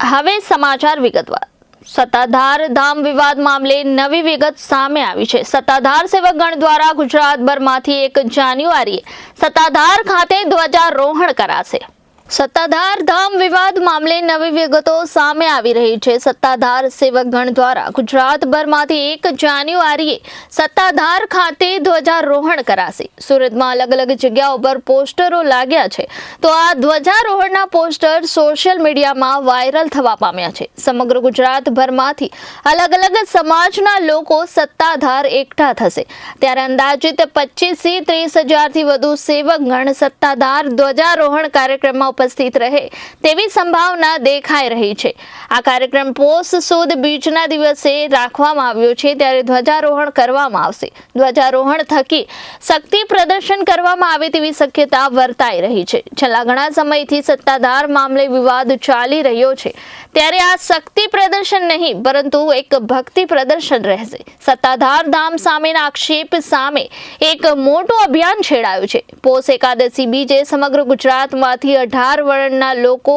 હવે સમાચાર વિગતવાર। સત્તાધાર ધામ વિવાદ મામલે નવી વિગત સામે આવી છે। સત્તાધાર સેવકગણ દ્વારા ગુજરાતભરમાંથી 1 જાન્યુઆરીએ સત્તાધાર ખાતે ધ્વજારોહણ કરાશે। સત્તાધાર ધામ વિવાદ મામલે નવી વિગતો સામે આવી રહી છે। સત્તાધાર સેવકગણ દ્વારા ગુજરાતભરમાંથી 1 જાન્યુઆરીએ સત્તાધાર ખાતે ધ્વજારોહણ કરાશે। સુરતમાં અલગ અલગ જગ્યાઓ પર પોસ્ટરો લાગ્યા છે, તો આ ધ્વજારોહણના પોસ્ટર સોશિયલ મીડિયામાં વાયરલ થવા પામ્યા છે। સમગ્ર ગુજરાતભરમાંથી અલગ અલગ સમાજના લોકો સત્તાધાર એકઠા થશે, ત્યારે અંદાજિત 25 થી 30 હજારથી વધુ સેવકગણ સત્તાધાર ધ્વજારોહણ કાર્યક્રમમાં ઉપસ્થિત રહે તેવી સંભાવના દેખાઈ રહી છે। આ કાર્યક્રમ પોષ સુદ બીજના દિવસે રાખવામાં આવ્યો છે, ત્યારે ધ્વજારોહણ કરવામાં આવશે। ધ્વજારોહણ થકી શક્તિ પ્રદર્શન કરવામાં આવે તેવી શક્યતા વર્તાઈ રહી છે। છેલ્લા ઘણા સમયથી સત્તાધાર મામલે વિવાદ ચાલી રહ્યો છે, ત્યારે આ શક્તિ પ્રદર્શન નહીં પરંતુ એક ભક્તિ પ્રદર્શન રહેશે। સત્તાધાર ધામ સામેના આક્ષેપ સામે એક મોટું અભિયાન છેડાયું છે। પોષ એકાદશી બીજે સમગ્ર ગુજરાતમાંથી 18 વર્ણના લોકો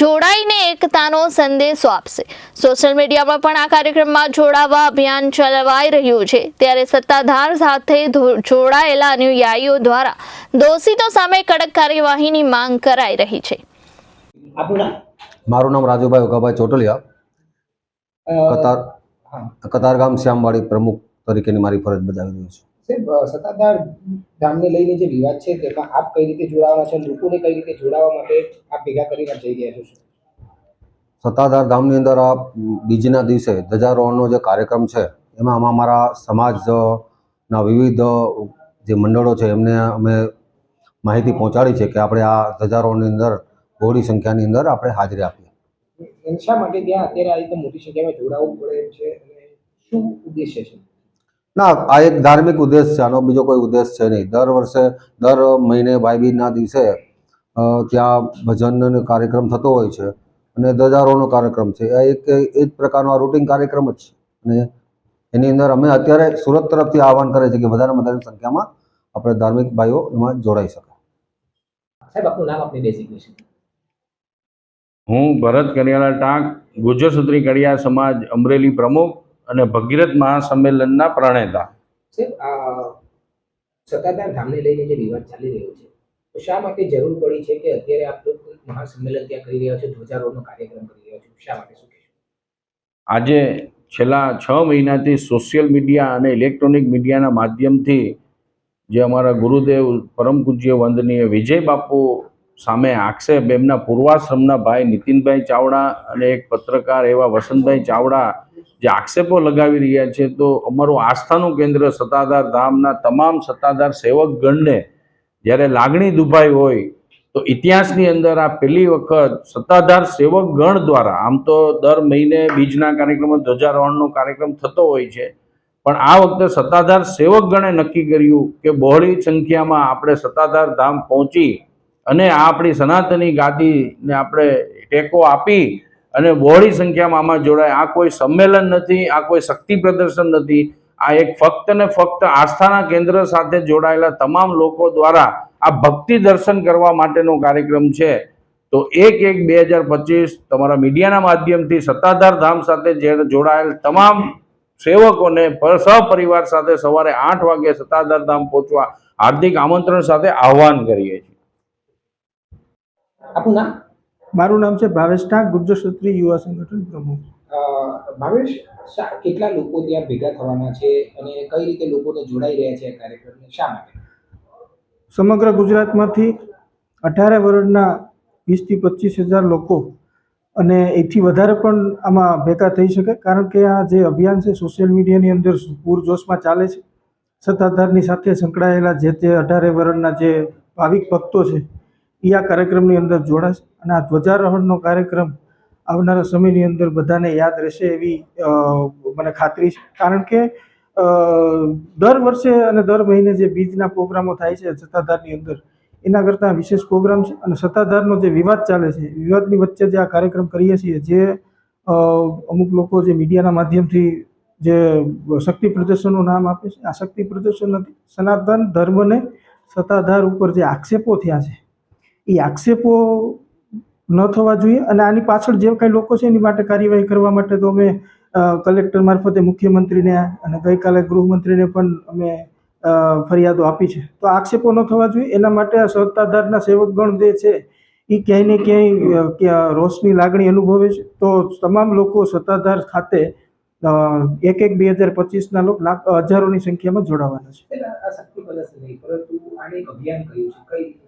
જોડાઈને એકતાનો સંદેશો આપશે। સોશિયલ મીડિયામાં પણ આ કાર્યક્રમમાં જોડાવા અભિયાન ચલાવાઈ રહ્યું છે, ત્યારે સત્તાધાર સાથે જોડાયેલા અનુયાયીઓ દ્વારા દોષિતો સામે કડક કાર્યવાહીની માંગ કરાઈ રહી છે। મારું નામ રાજુભાઈ ઉગાભાઈ ચોટલિયા, કતારગામ શ્યામવાડી પ્રમુખ તરીકેની મારી ફરજ બજાવી રહ્યો છું। સત્તાધાર ધામને લઈને જે વિવાદ છે તેમાં આપ કઈ રીતે જોડાવાના છો, લોકોને કઈ રીતે જોડાવા માટે આપ ભેગા કરીને જઈ રહ્યા છો? સત્તાધાર ધામની અંદર આ બીજના દિવસે ધ્વજારોહણનો જે કાર્યક્રમ છે એમાં અમારા સમાજના વિવિધ જે મંડળો છે એમને અમે માહિતી પહોંચાડી છે કે આપણે આ ધ્વજારોહણની અંદર બહોળી સંખ્યાની અંદર આપણે હાજરી આપીએ। શા માટે ત્યાં અત્યારે આ રીતે મોટી સંખ્યામાં જોડાવવું પડે એમ છે અને શું ઉદ્દેશ્ય છે? ના, આ એક ધાર્મિક ઉદ્દેશ છે, આનો બીજો કોઈ ઉદ્દેશ છે નહીં। દર મહિને ભાઈ બીજના દિવસે ત્યાં ભજનનો કાર્યક્રમ થતો હોય છે અને ધ્વજારોહણનો કાર્યક્રમ છે। આ એક જ પ્રકારનો આ રૂટિન કાર્યક્રમ જ છે અને એની અંદર અમે અત્યારે સુરત તરફથી આહવાન કરે છે કે વધારેમાં વધારે સંખ્યામાં આપણે ધાર્મિક ભાઈઓ એમાં જોડાઈ શકે। સાહેબ, આપનું નામ, આપની ડેઝિગ્નેશન? હું ભરત કરિયાલા ટાંક, ગુજ્જર સૂત્રી કડિયા સમાજ અમરેલી પ્રમુખ અને ભગીરથ મહાસંમેલનના પ્રણેતા। સત્તાધાર ધામને લઈને જે વિવાદ ચાલી રહ્યો છે, તો શા માટે જરૂર પડી છે કે અત્યારે આપ મહાસંમેલન ત્યાં કરી રહ્યા છો, ધ્વજારોહણનો કાર્યક્રમ કરી રહ્યા છો? શા માટે, શું કહેશો? આજે છેલ્લા 6 મહિનાથી સોશિયલ મીડિયા અને ઇલેક્ટ્રોનિક મીડિયાના માધ્યમથી જે અમારા ગુરુદેવ પરમ પૂજ્ય વંદનીય વિજય બાપુ સામે આક્ષેપ, એમના પૂર્વાશ્રમના ભાઈ નીતિનભાઈ ચાવડા અને એક પત્રકાર એવા વસંતભાઈ ચાવડા જે આક્ષેપો લગાવી રહ્યા છે, તો અમારું આસ્થાનું કેન્દ્ર સત્તાધાર ધામના તમામ સત્તાધાર સેવકગણને જ્યારે લાગણી દુભાઈ હોય તો ઇતિહાસની અંદર આ પહેલી વખત સત્તાધાર સેવકગણ દ્વારા, આમ તો દર મહિને બીજના કાર્યક્રમો ધ્વજારોહણનો કાર્યક્રમ થતો હોય છે, પણ આ વખતે સત્તાધાર સેવકગણે નક્કી કર્યું કે બહોળી સંખ્યામાં આપણે સત્તાધાર ધામ પહોંચી અને આપણી સનાતની ગાદીને આપણે ટેકો આપી અને બહોળી સંખ્યામાં આમાં જોડાય। આ કોઈ સંમેલન નથી, આ કોઈ શક્તિ પ્રદર્શન નથી, આ એક ફક્ત ને ફક્ત આસ્થાના કેન્દ્ર સાથે જોડાયેલા તમામ લોકો દ્વારા આ ભક્તિ દર્શન કરવા માટેનો કાર્યક્રમ છે। તો 1/1/2025 તમારા મીડિયાના માધ્યમથી સત્તાધાર ધામ સાથે જોડાયેલ તમામ સેવકોને સહપરિવાર સાથે સવારે 8 વાગે સત્તાધાર ધામ પહોંચવા હાર્દિક આમંત્રણ સાથે આહવાન કરીએ છીએ। આપનું નામ? મારું નામ છે ભાવેશ ટાંક, ગુજ્જર ક્ષત્રિય યુવા સંગઠન પ્રમુખ। ભાવેશ, કેટલા લોકો ત્યાં ભેગા થવાના છે અને કઈ રીતે લોકોને જોડાઈ રહ્યા છે આ કાર્યક્રમને, શા માટે? સમગ્ર ગુજરાતમાંથી 18 વર્ણના 20 થી 25 હજાર લોકો અને એથી વધારે પણ આમાં ભેગા થઈ શકે, કારણ કે આ જે અભિયાન છે સોશિયલ મીડિયાની અંદર પૂરજોશમાં ચાલે છે। સત્તાધારની સાથે સંકળાયેલા જે 18 વર્ણના જે ભાવિક ભક્તો છે એ આ કાર્યક્રમની અંદર જોડાશે અને આ ધ્વજારોહણનો કાર્યક્રમ આવનારા સમયની અંદર બધાને યાદ રહેશે એવી મને ખાતરી છે, કારણ કે દર વર્ષે અને દર મહિને જે બીજના પ્રોગ્રામો થાય છે સત્તાધારની અંદર, એના કરતાં વિશેષ પ્રોગ્રામ છે અને સત્તાધારનો જે વિવાદ ચાલે છે, વિવાદની વચ્ચે જે આ કાર્યક્રમ કરીએ છીએ, જે અમુક લોકો જે મીડિયાના માધ્યમથી જે શક્તિ પ્રદર્શનનું નામ આપે છે, આ શક્તિ પ્રદર્શન નથી। સનાતન ધર્મને સત્તાધાર ઉપર જે આક્ષેપો થયા છે એ આક્ષેપો ન થવા જોઈએ અને આની પાછળ જે કાંઈ લોકો છે એની માટે કાર્યવાહી કરવા માટે તો અમે કલેક્ટર મારફતે મુખ્યમંત્રીને અને ગઈકાલે ગૃહમંત્રીને પણ અમે ફરિયાદો આપી છે. તો આક્ષેપો ન થવા જોઈએ એના માટે આ સત્તાધારના સેવકગણ જે છે એ ક્યાંય ને ક્યાંય રોષની લાગણી અનુભવે છે. તો તમામ લોકો સત્તાધાર ખાતે 1/1/2025 લોકો હજારોની સંખ્યામાં જોડાવાના છે. એટલે આ શક્તિ પ્રદર્શન નહીં, પરંતુ આને એક અભિયાન કર્યું છે. કઈ રીતે?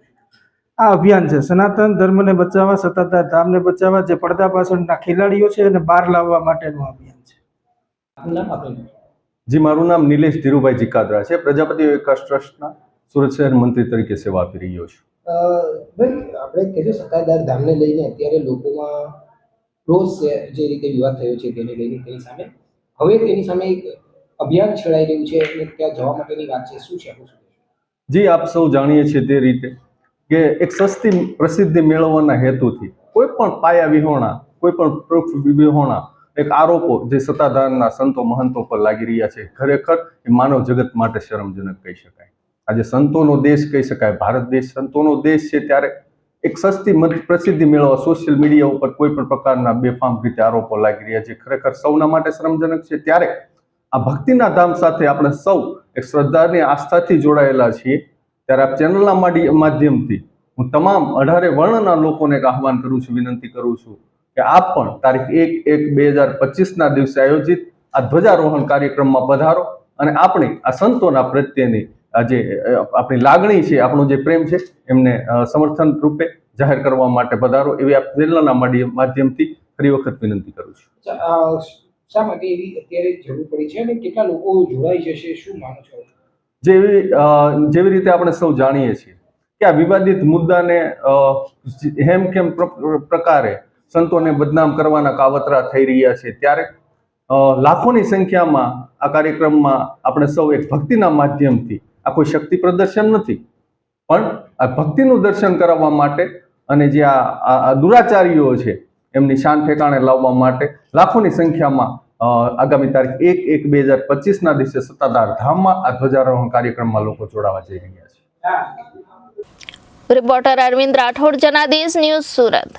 આ અભિયાન છે સનાતન ધર્મને બચાવવા, સત્તાધાર ધામને બચાવવા, જે પડદા પાછળના ખેલાડીઓ છે એને બહાર લાવવા માટેનું અભિયાન છે. આપનું નામ આપેલું? જી, મારું નામ નિલેશ ધીરુભાઈ જીકાદરા છે. પ્રજાપતિ વિકાસ ટ્રસ્ટના સુરત શહેર મંત્રી તરીકે સેવા આપી રહ્યો છું. ભાઈ, આપણે કહીશું સત્તાધાર ધામને લઈને અત્યારે લોકોમાં રોષ છે, જે રીતે વિવાદ થયો છે તેને લઈને તેની સામે હવે તેની સામે એક અભિયાન છેડાઈ રહ્યું છે અને ત્યાં જવા માટેની વાત છે. શું છે આપણું? જી, આપ સૌ જાણીએ છીએ તે રીતે કે એક સસ્તી પ્રસિદ્ધિ મેળવવાના હેતુથી કોઈ પણ પાયા વિહોણા, કોઈ પણ પ્રૂફ વિહોણા એક આરોપો જે સત્તાધારના સંતો મહંતો પર લાગી રહ્યા છે, ખરેખર એ માનવ જગત માટે શરમજનક કહી શકાય. આજે સંતોનો દેશ કહી શકાય, ભારત દેશ સંતોનો દેશ છે, ત્યારે એક સસ્તી પ્રસિદ્ધિ મેળવવા સોશિયલ મીડિયા ઉપર કોઈ પણ પ્રકારના બેફામ રીતે આરોપો લાગી રહ્યા છે, ખરેખર સૌના માટે શરમજનક છે. ત્યારે આ ભક્તિના ધામ સાથે આપણે સૌ એક શ્રદ્ધાની આસ્થાથી જોડાયેલા છીએ. ત્યારે આ ચેનલના માધ્યમથી હું તમામ 18 વર્ણના લોકોને એક આહવાન કરું છું, વિનંતી કરું છું કે આપ પણ તારીખ 1/1/2025ના દિવસે આયોજિત આ ધ્વજારોહણ કાર્યક્રમમાં પધારો અને આપણી આ સંતોના પ્રત્યેની આ જે આપણી લાગણી છે, આપણો જે પ્રેમ છે, એમને સમર્થન રૂપે જાહેર કરવા માટે પધારો એવી આ ચેનલના માધ્યમથી ફરી વખત વિનંતી કરું છું. શા માટે એવી અત્યારે જરૂર પડી છે અને કેટલા લોકો જોડાઈ જશે, શું માનો છો? જેવી રીતે આપણે સૌ જાણીએ છીએ કે આ વિવાદિત મુદ્દાને હેમખેમ પ્રકારે સંતોને બદનામ કરવાના કાવતરા થઈ રહ્યા છે, ત્યારે લાખોની સંખ્યામાં આ કાર્યક્રમમાં આપણે સૌ એક ભક્તિના માધ્યમથી, આ કોઈ શક્તિ પ્રદર્શન નથી, પણ આ ભક્તિનું દર્શન કરાવવા માટે અને જે આ દુરાચારીઓ છે એમની શાન ઠેકાણે લાવવા માટે લાખોની સંખ્યામાં આગામી તારીખ 1/1/2025ના દિવસે સત્તાધાર ધામમાં આ ધ્વજારોહણ કાર્યક્રમમાં લોકો જોડાવા જઈ રહ્યા છે. Reporter Arvind Rathod, Janadesh news, Surat.